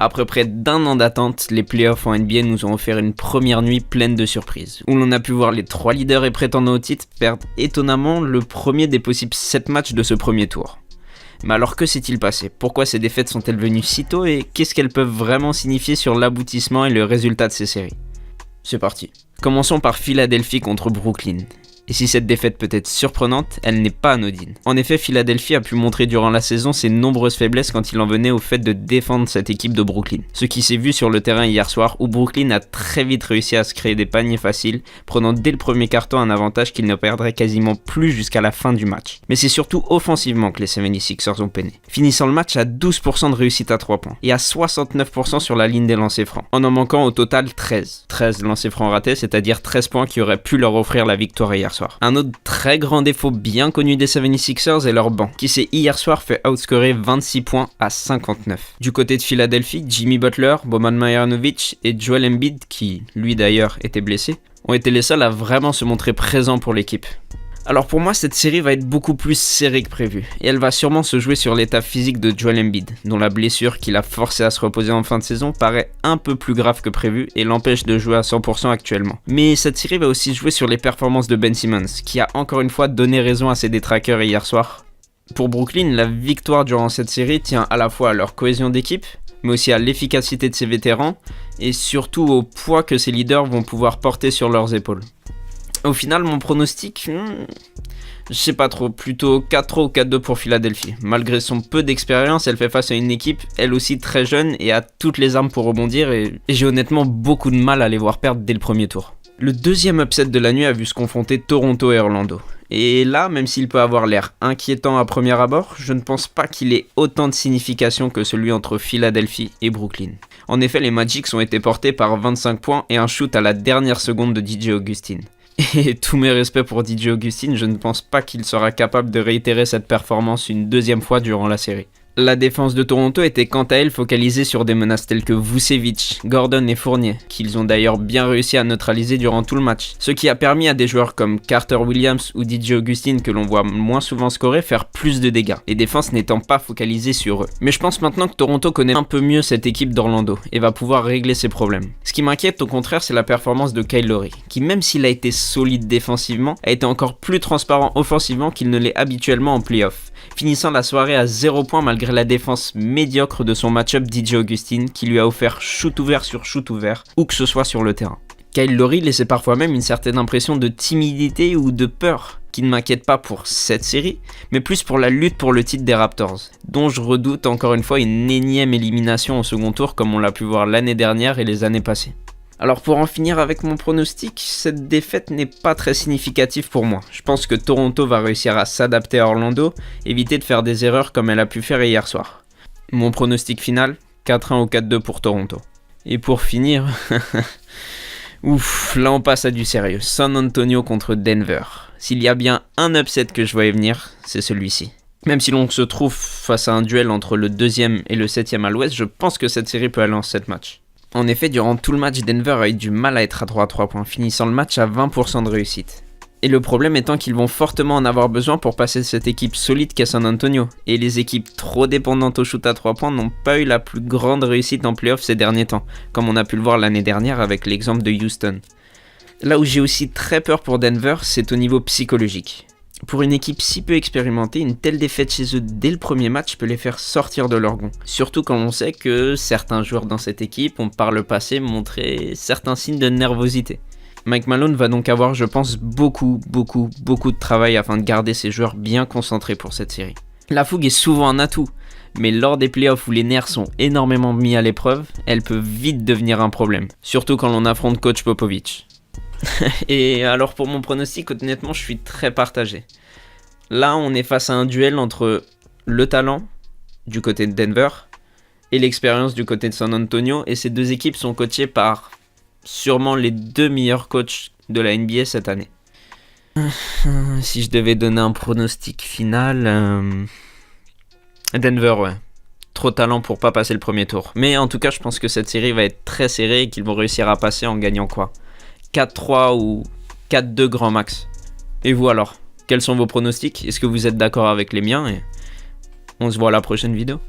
Après près d'1 an d'attente, les playoffs en NBA nous ont offert une première nuit pleine de surprises, où l'on a pu voir les 3 leaders et prétendants au titre perdre étonnamment le premier des possibles 7 matchs de ce premier tour. Mais alors que s'est-il passé? Pourquoi ces défaites sont-elles venues si tôt et qu'est-ce qu'elles peuvent vraiment signifier sur l'aboutissement et le résultat de ces séries? C'est parti. Commençons par Philadelphie contre Brooklyn. Et si cette défaite peut être surprenante, elle n'est pas anodine. En effet, Philadelphie a pu montrer durant la saison ses nombreuses faiblesses quand il en venait au fait de défendre cette équipe de Brooklyn. Ce qui s'est vu sur le terrain hier soir où Brooklyn a très vite réussi à se créer des paniers faciles, prenant dès le premier quart-temps un avantage qu'ils ne perdraient quasiment plus jusqu'à la fin du match. Mais c'est surtout offensivement que les 76ers ont peiné, finissant le match à 12% de réussite à 3 points et à 69% sur la ligne des lancers francs, en manquant au total 13. 13 lancers francs ratés, c'est-à-dire 13 points qui auraient pu leur offrir la victoire hier soir. Un autre très grand défaut bien connu des 76ers est leur banc, qui s'est hier soir fait outscorer 26 points à 59. Du côté de Philadelphie, Jimmy Butler, Boban Marjanovic et Joel Embiid, qui lui d'ailleurs était blessé, ont été les seuls à vraiment se montrer présents pour l'équipe. Alors pour moi, cette série va être beaucoup plus serrée que prévu, et elle va sûrement se jouer sur l'état physique de Joel Embiid, dont la blessure qui l'a forcé à se reposer en fin de saison paraît un peu plus grave que prévu et l'empêche de jouer à 100% actuellement. Mais cette série va aussi jouer sur les performances de Ben Simmons, qui a encore une fois donné raison à ses détraqueurs hier soir. Pour Brooklyn, la victoire durant cette série tient à la fois à leur cohésion d'équipe, mais aussi à l'efficacité de ses vétérans, et surtout au poids que ses leaders vont pouvoir porter sur leurs épaules. Au final, mon pronostic, je sais pas trop, plutôt 4-3 ou 4-2 pour Philadelphie. Malgré son peu d'expérience, elle fait face à une équipe, elle aussi très jeune, et a toutes les armes pour rebondir, et j'ai honnêtement beaucoup de mal à les voir perdre dès le premier tour. Le deuxième upset de la nuit a vu se confronter Toronto et Orlando. Et là, même s'il peut avoir l'air inquiétant à premier abord, je ne pense pas qu'il ait autant de signification que celui entre Philadelphie et Brooklyn. En effet, les Magic ont été portés par 25 points et un shoot à la dernière seconde de DJ Augustin. Et tous mes respects pour DJ Augustin, je ne pense pas qu'il sera capable de réitérer cette performance une deuxième fois durant la série. La défense de Toronto était quant à elle focalisée sur des menaces telles que Vucevic, Gordon et Fournier, qu'ils ont d'ailleurs bien réussi à neutraliser durant tout le match. Ce qui a permis à des joueurs comme Carter Williams ou DJ Augustin, que l'on voit moins souvent scorer, faire plus de dégâts, les défenses n'étant pas focalisées sur eux. Mais je pense maintenant que Toronto connaît un peu mieux cette équipe d'Orlando et va pouvoir régler ses problèmes. Ce qui m'inquiète au contraire, c'est la performance de Kyle Lowry, qui même s'il a été solide défensivement, a été encore plus transparent offensivement qu'il ne l'est habituellement en play-off, finissant la soirée à 0 points malgré la défense médiocre de son match-up DJ Augustin qui lui a offert shoot ouvert sur shoot ouvert, où que ce soit sur le terrain. Kyle Lowry laissait parfois même une certaine impression de timidité ou de peur, qui ne m'inquiète pas pour cette série, mais plus pour la lutte pour le titre des Raptors, dont je redoute encore une fois une énième élimination au second tour comme on l'a pu voir l'année dernière et les années passées. Alors pour en finir avec mon pronostic, cette défaite n'est pas très significative pour moi. Je pense que Toronto va réussir à s'adapter à Orlando, éviter de faire des erreurs comme elle a pu faire hier soir. Mon pronostic final, 4-1 ou 4-2 pour Toronto. Et pour finir, ouf, là on passe à du sérieux. San Antonio contre Denver. S'il y a bien un upset que je voyais venir, c'est celui-ci. Même si l'on se trouve face à un duel entre le 2e et le 7e à l'ouest, je pense que cette série peut aller en 7 matchs. En effet, durant tout le match, Denver a eu du mal à être à droit à 3 points, finissant le match à 20% de réussite. Et le problème étant qu'ils vont fortement en avoir besoin pour passer cette équipe solide qu'est San Antonio. Et les équipes trop dépendantes au shoot à 3 points n'ont pas eu la plus grande réussite en playoff ces derniers temps, comme on a pu le voir l'année dernière avec l'exemple de Houston. Là où j'ai aussi très peur pour Denver, c'est au niveau psychologique. Pour une équipe si peu expérimentée, une telle défaite chez eux dès le premier match peut les faire sortir de leur gond. Surtout quand on sait que certains joueurs dans cette équipe ont par le passé montré certains signes de nervosité. Mike Malone va donc avoir, je pense, beaucoup de travail afin de garder ses joueurs bien concentrés pour cette série. La fougue est souvent un atout, mais lors des playoffs où les nerfs sont énormément mis à l'épreuve, elle peut vite devenir un problème, surtout quand l'on affronte coach Popovich. Et alors pour mon pronostic, honnêtement, je suis très partagé. Là, on est face à un duel entre le talent du côté de Denver et l'expérience du côté de San Antonio, et ces deux équipes sont coachées par sûrement les 2 meilleurs coachs de la NBA cette année. Si je devais donner un pronostic final, Denver, ouais. Trop de talent pour pas passer le premier tour. Mais en tout cas, je pense que cette série va être très serrée et qu'ils vont réussir à passer en gagnant quoi ? 4-3 ou 4-2 grand max. Et vous alors ? Quels sont vos pronostics ? Est-ce que vous êtes d'accord avec les miens ? Et on se voit à la prochaine vidéo.